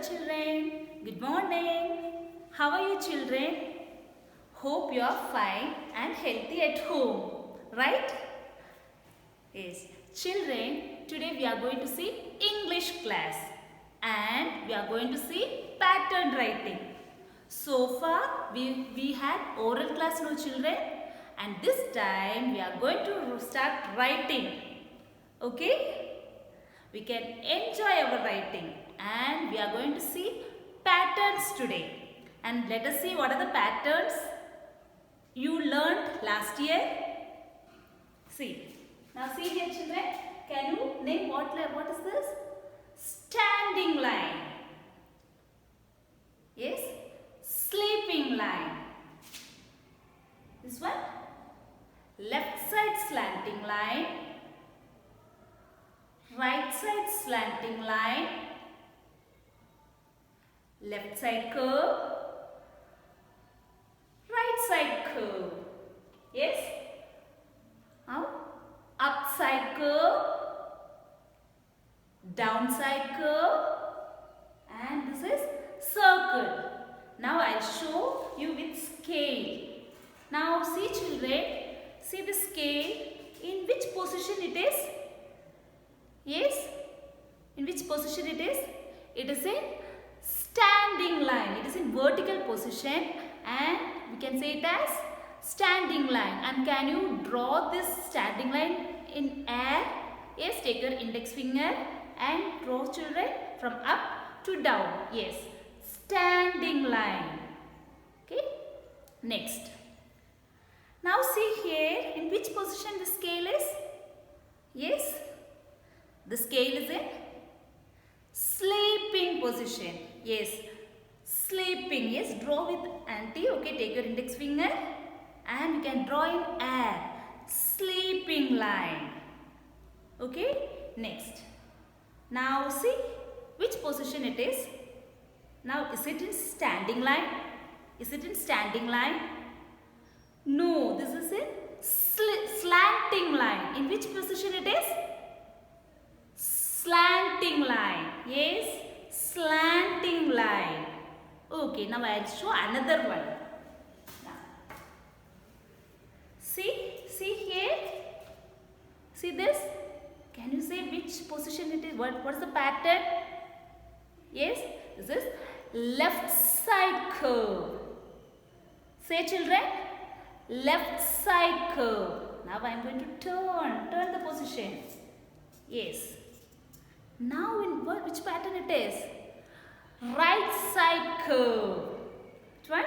children. Good morning. How are you children? Hope you are fine and healthy at home. Right? Yes. Children, today we are going to see English class and we are going to see pattern writing. So far we had oral class no children, and this time we are going to start writing. Okay? We can enjoy our writing and we are going to see patterns today. And let us see what are the patterns you learned last year. See. Now see here children. Can you name what is this? Standing line. Yes. Sleeping line. This one. Left side slanting line. Right side slanting line, left side curve, right side curve. Yes? Now, upside curve, downside curve, and this is circle. Now, I'll show you with scale. Now, see children, see the scale, in which position it is? Yes, in which position it is? It is in standing line. It is in vertical position and we can say it as standing line. And can you draw this standing line in air? Yes, take your index finger and draw children from up to down. Yes, standing line. Okay, next. Now see here, in which position the scale is? Yes. The scale is in sleeping position. Yes, sleeping. Yes, draw with anti. Okay, take your index finger and you can draw in air. Sleeping line. Okay, next. Now see which position it is. Now is it in standing line? Is it in standing line? No, this is in slanting line. In which position it is? Slanting line. Yes, slanting line. Okay, now I will show another one. Now, see here. See this? Can you say which position it is? What is the pattern? Yes, this is left side curve. Say children, left side curve. Now I am going to turn the position. Yes. Now in which pattern it is? Right side curve. Which one?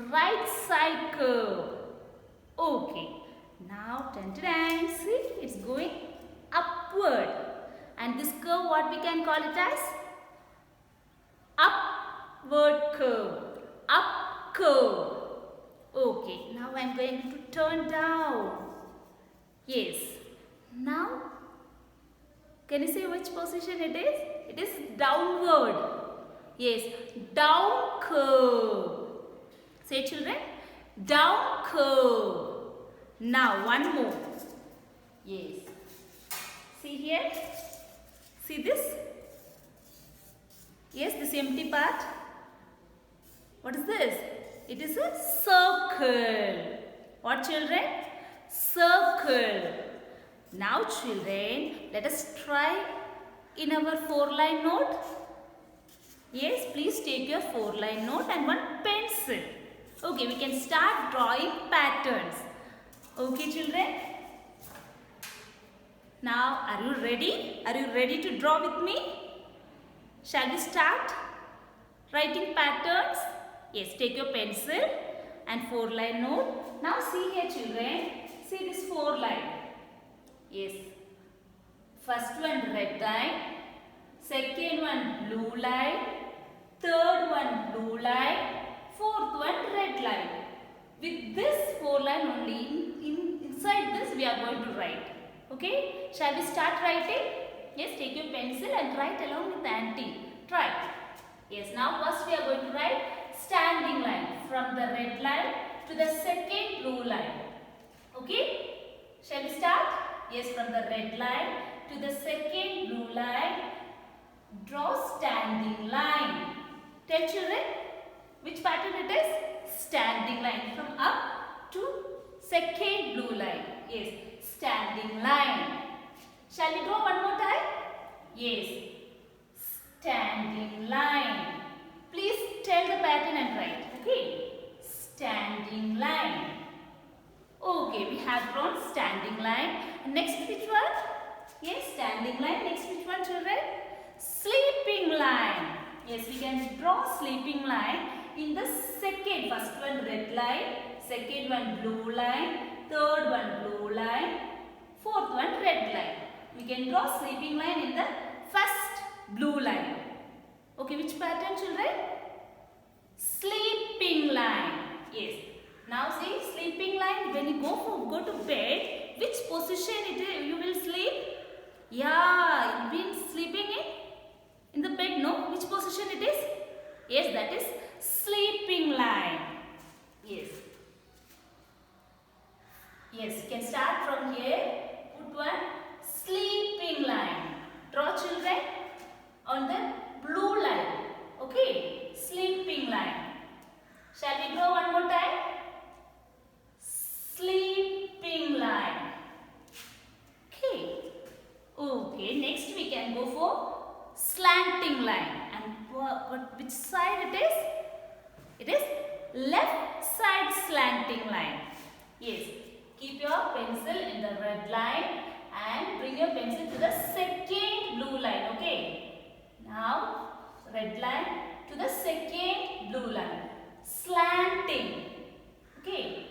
Right side curve. Okay. Now see, it's going upward. And this curve, what we can call it as? Upward curve. Up curve. Okay. Now I am going to turn down. Yes. Now can you say which position it is? It is downward. Yes, down curve. Say children, down curve. Now one more. Yes. See here. See this? Yes, this empty part. What is this? It is a circle. What children? Circle. Now children, let us try in our 4-line note. Yes, please take your 4-line note and one pencil. Okay, we can start drawing patterns. Okay children. Now, are you ready? Are you ready to draw with me? Shall we start writing patterns? Yes, take your pencil and 4-line note. Now see here children, see this 4-line. Yes, first one red line, second one blue line, third one blue line, fourth one red line. With this 4-line only, inside this we are going to write. Okay, shall we start writing? Yes, take your pencil and write along with auntie. Try. Yes, now first we are going to write standing line from the red line to the second blue line. Okay, shall we start? Yes, from the red line to the second blue line, Draw standing line. Tell children which pattern it is? Standing line from up to second blue line. Yes, standing line. Shall we draw one more time? Yes, standing line. Please tell the pattern and write. Okay, standing line. Okay, we have drawn standing line. Next which one? Yes, standing line. Next which one, children? Sleeping line. Yes, we can draw sleeping line in the second. First one red line, second one blue line, third one blue line, fourth one red line. We can draw sleeping line in the first blue line. Okay, which pattern, children? Sleeping line. Yes. Now see, sleeping line, when you go to bed, which position you will sleep? Yeah, you been sleeping in the bed, no? Which position it is? Yes, that is sleeping line. Yes. Yes, you can start from here. Put one sleeping line. Draw children on the blue line. Okay, sleeping line. Shall we draw one more time? Sleeping line. Okay. Okay, next we can go for slanting line. And which side it is? It is left side slanting line. Yes. Keep your pencil in the red line and bring your pencil to the second blue line. Okay. Now, red line to the second blue line. Slanting. Okay.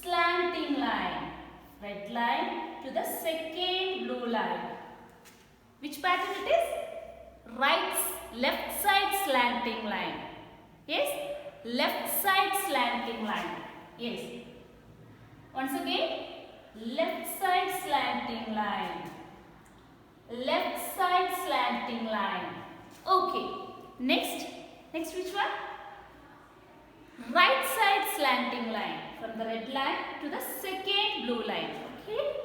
Slanting line. Red line to the second blue line. Which pattern it is? Left side slanting line. Yes? Left side slanting line. Yes. Once again, left side slanting line. Left side slanting line. Okay. Next which one? Right side slanting line. From the red line to the second blue line. Okay.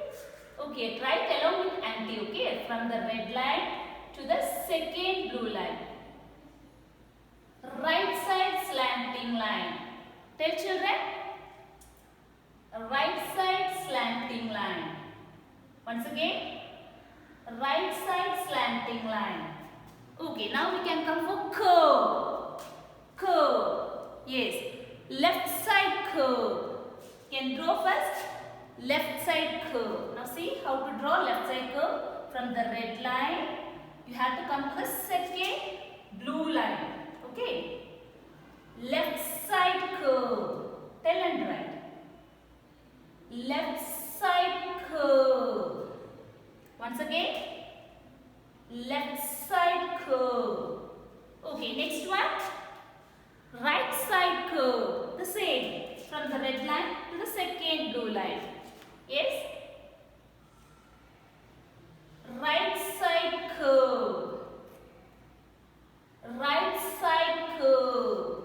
Okay. Right along with aunty. Okay. From the red line to the second blue line. Right side slanting line. Tell children. Right side slanting line. Once again. Right side slanting line. Okay. Now we can come for curve. Curve. Yes. Left side curve. Can draw first left side curve. Now see how to draw left side curve. From the red line, you have to come to the second blue line. Okay. Left side curve. Tell and write. Left side curve. Once again. Left side curve. Okay. Next one. Right side curve. The same. From the red line to the second blue line. Yes. Right side curve. Right side curve.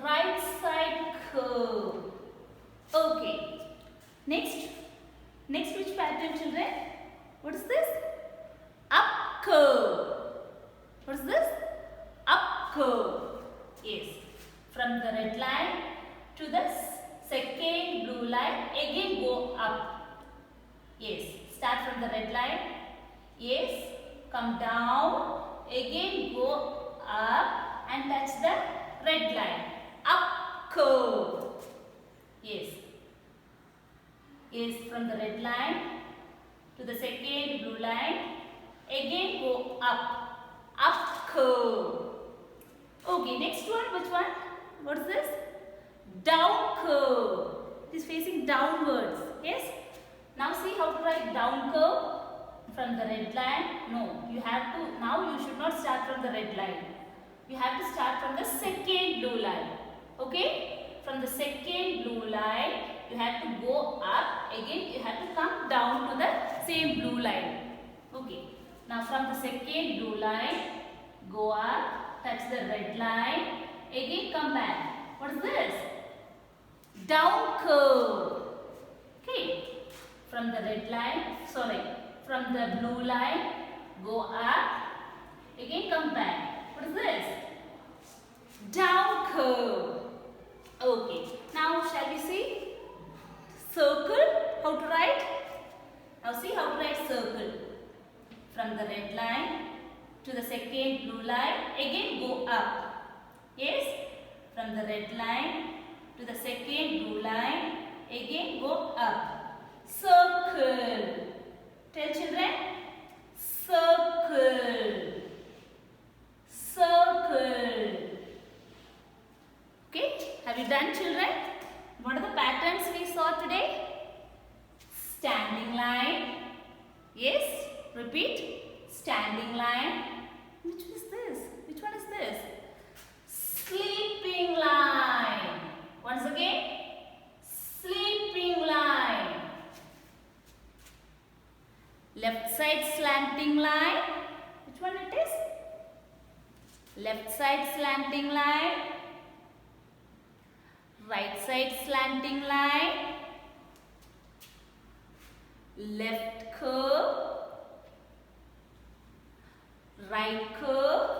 Right side curve. Okay. Next which pattern, children? What is this? Up curve. What is this? Up curve. Yes. From the red line to the second blue line, again go up. Yes. Start from the red line. Yes. Come down. Again go up and touch the red line. Up curve. Yes. Yes. From the red line to the second blue line. Again go up. Up curve. Okay. Next one. Which one? What is this? Down curve. It is facing downwards. Yes. Now see how to write down curve from the red line. No, you have to. Now you should not start from the red line. You have to start from the second blue line. Okay. From the second blue line, you have to go up. Again, you have to come down to the same blue line. Okay. Now from the second blue line, go up, touch the red line. Again come back. What is this? Down curve. Okay. From the red line, from the blue line, go up, again come back. What is this? Down curve. Okay, now shall we see circle, how to write? Now see how to write circle. From the red line to the second blue line, again go up. Yes, from the red line to the second blue line, again go up. Circle. Tell children. Circle. Circle. Okay, have you done children? What are the patterns we saw today? Standing line. Yes, repeat. Standing line. Which is this? Which one is this? Sleeping line. Once again. Sleeping line. Left side slanting line. Which one it is? Left side slanting line. Right side slanting line. Left curve. Right curve.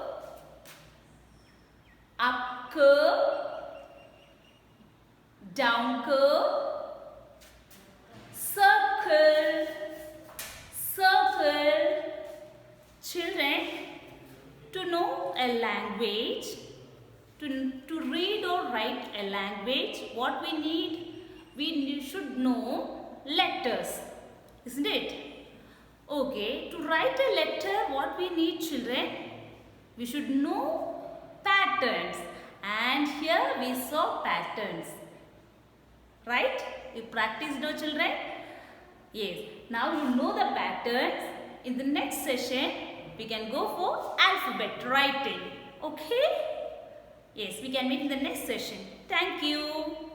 Up curve. Down curve. Circle. Circle. Children, to know a language, to read or write a language, what we need? We should know letters, isn't it? Okay, to write a letter, what we need children? We should know patterns. And here we saw patterns. Right? You practiced now children? Yes. Now you know the patterns. In the next session, we can go for alphabet writing. Okay? Yes, we can meet in the next session. Thank you.